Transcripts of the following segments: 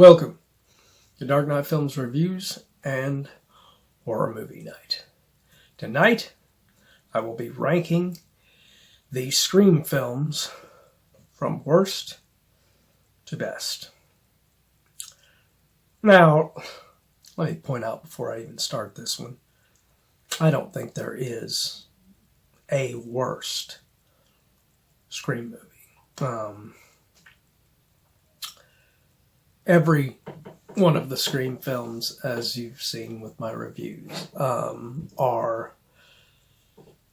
Welcome to Dark Knight Films Reviews and Horror Movie Night. Tonight, I will be ranking the Scream films from worst to best. Now, let me point out before I even start this one, I don't think there is a worst Scream movie. Every one of the Scream films, as you've seen with my reviews, are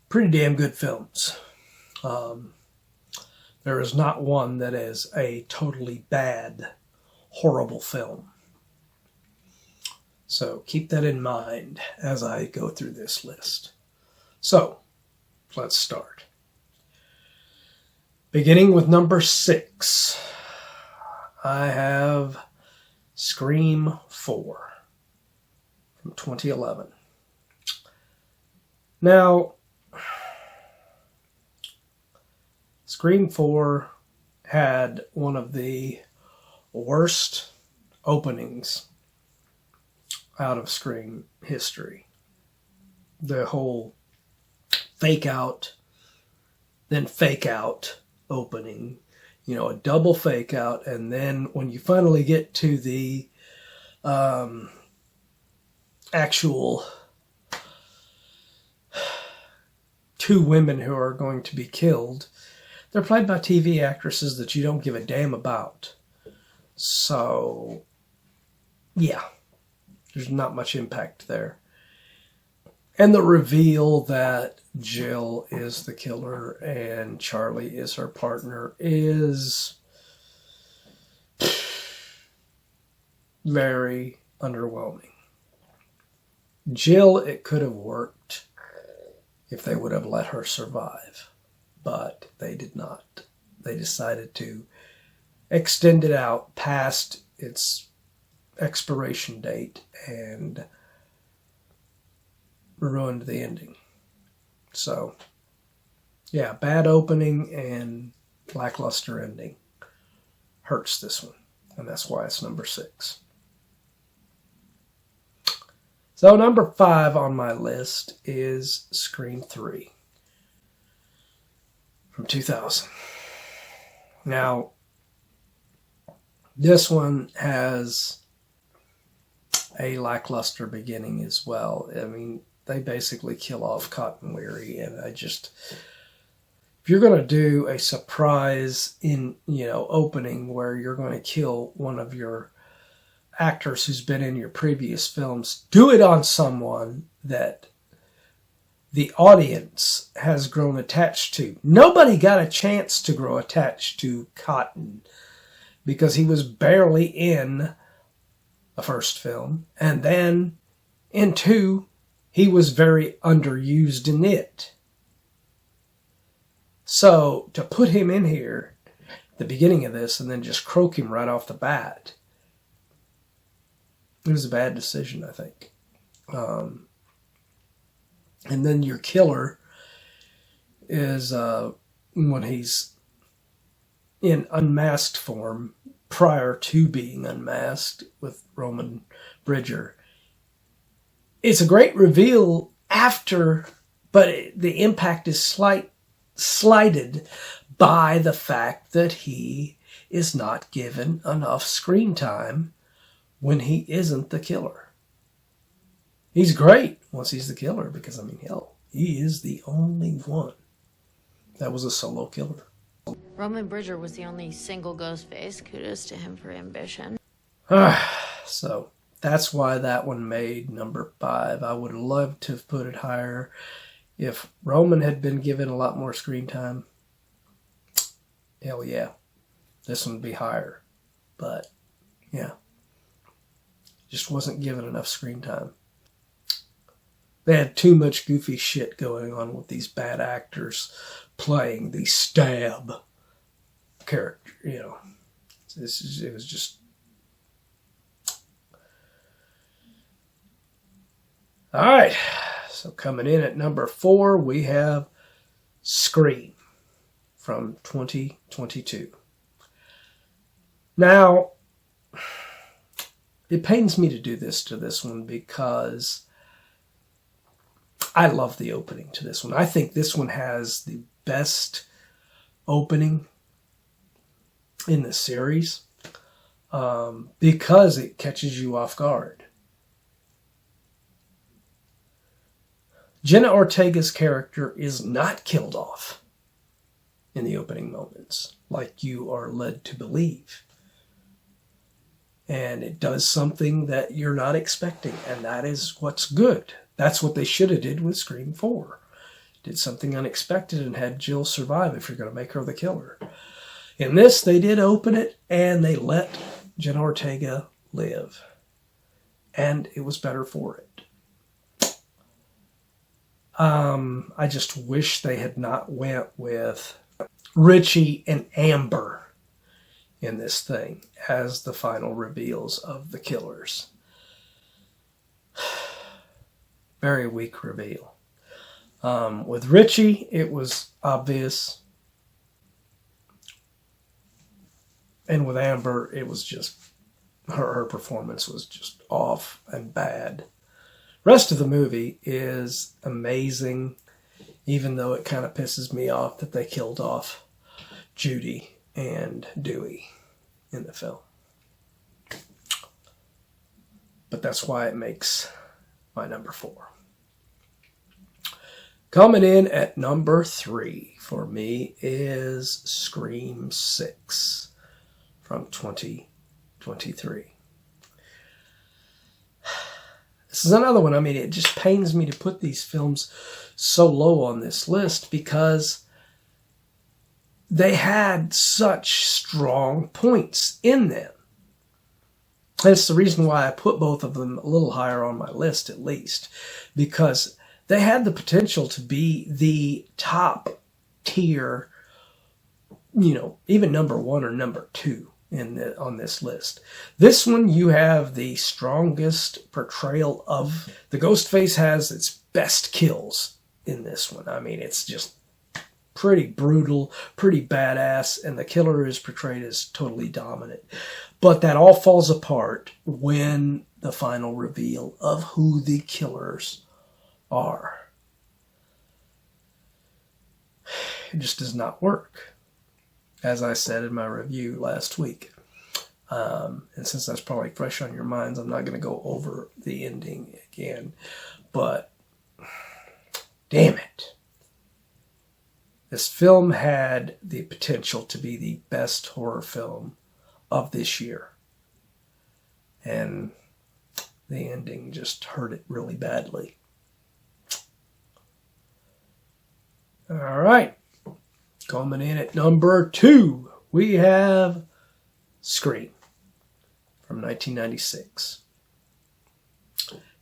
pretty damn good films. There is not one that is a totally bad, horrible film. So keep that in mind as I go through this list. So, let's start. Beginning with number 6, I have Scream 4 from 2011. Now, Scream 4 had one of the worst openings out of Scream history. The whole fake out, then fake out opening. You know, a double fake out, and then when you finally get to the actual 2 women who are going to be killed, they're played by TV actresses that you don't give a damn about. So, yeah, there's not much impact there. And the reveal that Jill is the killer and Charlie is her partner is very underwhelming. Jill, it could have worked if they would have let her survive, but they did not. They decided to extend it out past its expiration date and ruined the ending. So, yeah, bad opening and lackluster ending hurts this one, and that's why it's number 6. So number 5 on my list is Scream 3 from 2000. Now, this one has a lackluster beginning as well. I mean, they basically kill off Cotton Weary, and if you're going to do a surprise opening where you're going to kill one of your actors who's been in your previous films, do it on someone that the audience has grown attached to. Nobody got a chance to grow attached to Cotton because he was barely in the first film, and then in 2, he was very underused in it. So, to put him in here at the beginning of this and then just croak him right off the bat, it was a bad decision, I think. And then your killer is when he's in unmasked form prior to being unmasked with Roman Bridger. It's a great reveal after, but the impact is slighted by the fact that he is not given enough screen time when he isn't the killer. He's great once he's the killer because, I mean, hell, he is the only one that was a solo killer. Roman Bridger was the only single ghost face. Kudos to him for ambition. So, that's why that one made number 5. I would have loved to have put it higher. If Roman had been given a lot more screen time, hell yeah, this one would be higher. But, yeah, just wasn't given enough screen time. They had too much goofy shit going on with these bad actors playing the stab character, It was just... Alright, so coming in at number 4, we have Scream from 2022. Now, it pains me to do this to this one because I love the opening to this one. I think this one has the best opening in the series because it catches you off guard. Jenna Ortega's character is not killed off in the opening moments like you are led to believe. And it does something that you're not expecting, and that is what's good. That's what they should have did with Scream 4. Did something unexpected and had Jill survive if you're going to make her the killer. In this, they did open it, and they let Jenna Ortega live. And it was better for it. I just wish they had not went with Richie and Amber in this thing as the final reveals of the killers. Very weak reveal. With Richie, it was obvious. And with Amber, it was just, her performance was just off and bad. Rest of the movie is amazing, even though it kind of pisses me off that they killed off Judy and Dewey in the film. But that's why it makes my number 4. Coming in at number 3 for me is Scream 6 from 2023. This is another one. I mean, it just pains me to put these films so low on this list because they had such strong points in them. That's the reason why I put both of them a little higher on my list, at least, because they had the potential to be the top tier, even number 1 or number 2 on this list. This one, you have the strongest portrayal of the Ghostface, has its best kills in this one. I mean, it's just pretty brutal, pretty badass, and the killer is portrayed as totally dominant. But that all falls apart when the final reveal of who the killers are. It just does not work, as I said in my review last week. And since that's probably fresh on your minds, I'm not going to go over the ending again. But, damn it. This film had the potential to be the best horror film of this year. And the ending just hurt it really badly. All right. Coming in at number 2, we have Scream from 1996.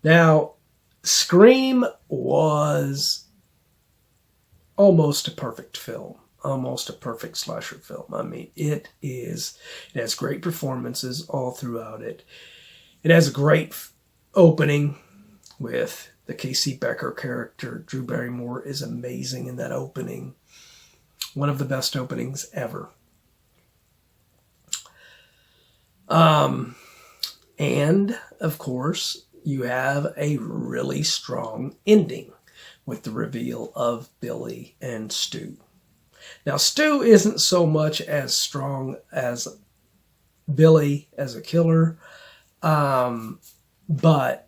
Now, Scream was almost a perfect film, almost a perfect slasher film. I mean, it has great performances all throughout it. It has a great opening with the Casey Becker character. Drew Barrymore is amazing in that opening. One of the best openings ever. And, of course, you have a really strong ending with the reveal of Billy and Stu. Now, Stu isn't so much as strong as Billy as a killer, but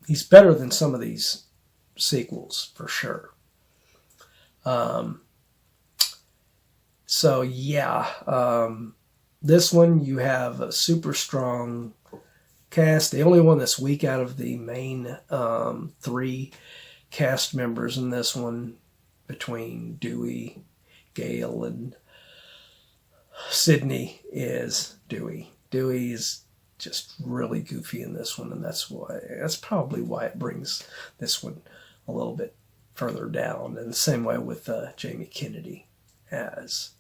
he's better than some of these sequels, for sure. So, yeah, this one you have a super strong cast. The only one that's weak out of the main 3 cast members in this one, between Dewey, Gale, and Sydney, is Dewey. Dewey is just really goofy in this one, and that's probably why it brings this one a little bit further down. And the same way with Jamie Kennedy as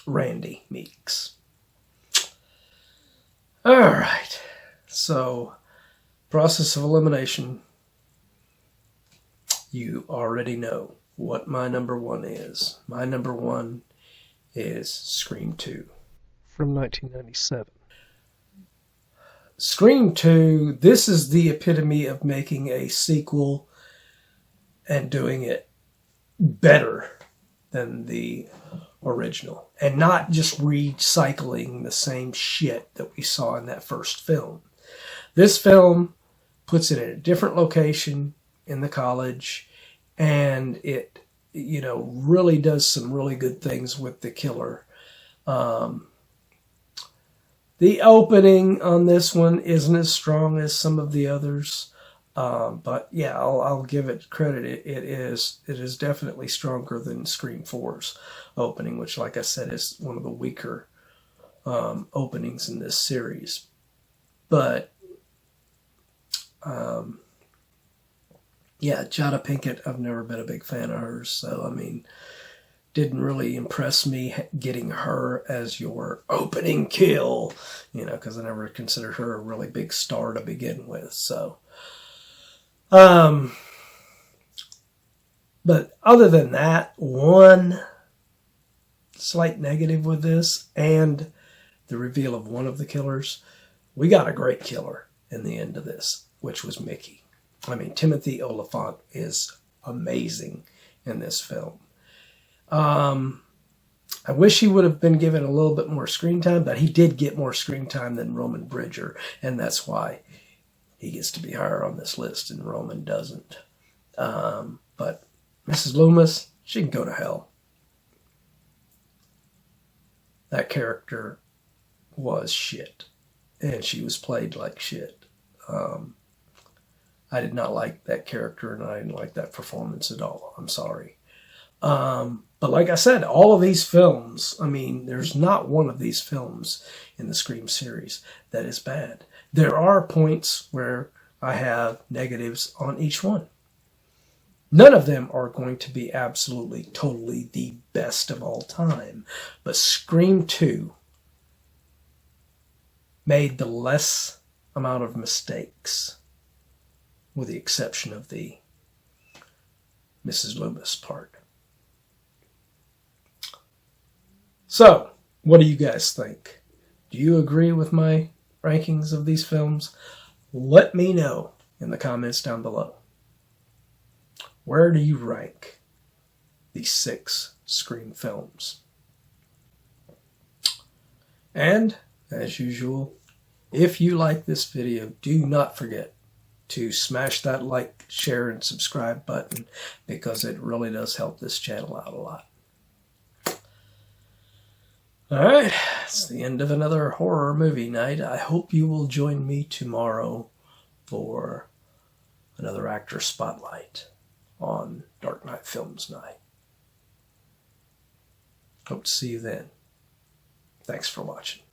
Randy Meeks. All right, so process of elimination. You already know what my number 1 is. My number 1 is Scream 2 from 1997. Scream 2, this is the epitome of making a sequel and doing it better than the original. And not just recycling the same shit that we saw in that first film. This film puts it in a different location in the college, and it, you know, really does some really good things with the killer. The opening on this one isn't as strong as some of the others, but yeah, I'll give it credit. It is definitely stronger than Scream 4's opening, which, like I said, is one of the weaker openings in this series. But yeah, Jada Pinkett, I've never been a big fan of hers, so I mean, didn't really impress me getting her as your opening kill, you know, because I never considered her a really big star to begin with. So, but other than that, one slight negative with this and the reveal of one of the killers, we got a great killer in the end of this, which was Mickey. I mean, Timothy-Olyphant is amazing in this film. I wish he would have been given a little bit more screen time, but he did get more screen time than Roman Bridger, and that's why he gets to be higher on this list and Roman doesn't. But Mrs. Loomis, she can go to hell. That character was shit, and she was played like shit. I did not like that character, and I didn't like that performance at all. I'm sorry. But like I said, all of these films, I mean, there's not one of these films in the Scream series that is bad. There are points where I have negatives on each one. None of them are going to be absolutely, totally the best of all time. But Scream 2 made the less amount of mistakes, with the exception of the Mrs. Loomis part. So, what do you guys think? Do you agree with my rankings of these films? Let me know in the comments down below. Where do you rank these 6 Scream films? And, as usual, if you like this video, do not forget to smash that like, share, and subscribe button, because it really does help this channel out a lot. Alright, it's the end of another horror movie night. I hope you will join me tomorrow for another actor spotlight on Dark Knight Films Night. Hope to see you then. Thanks for watching.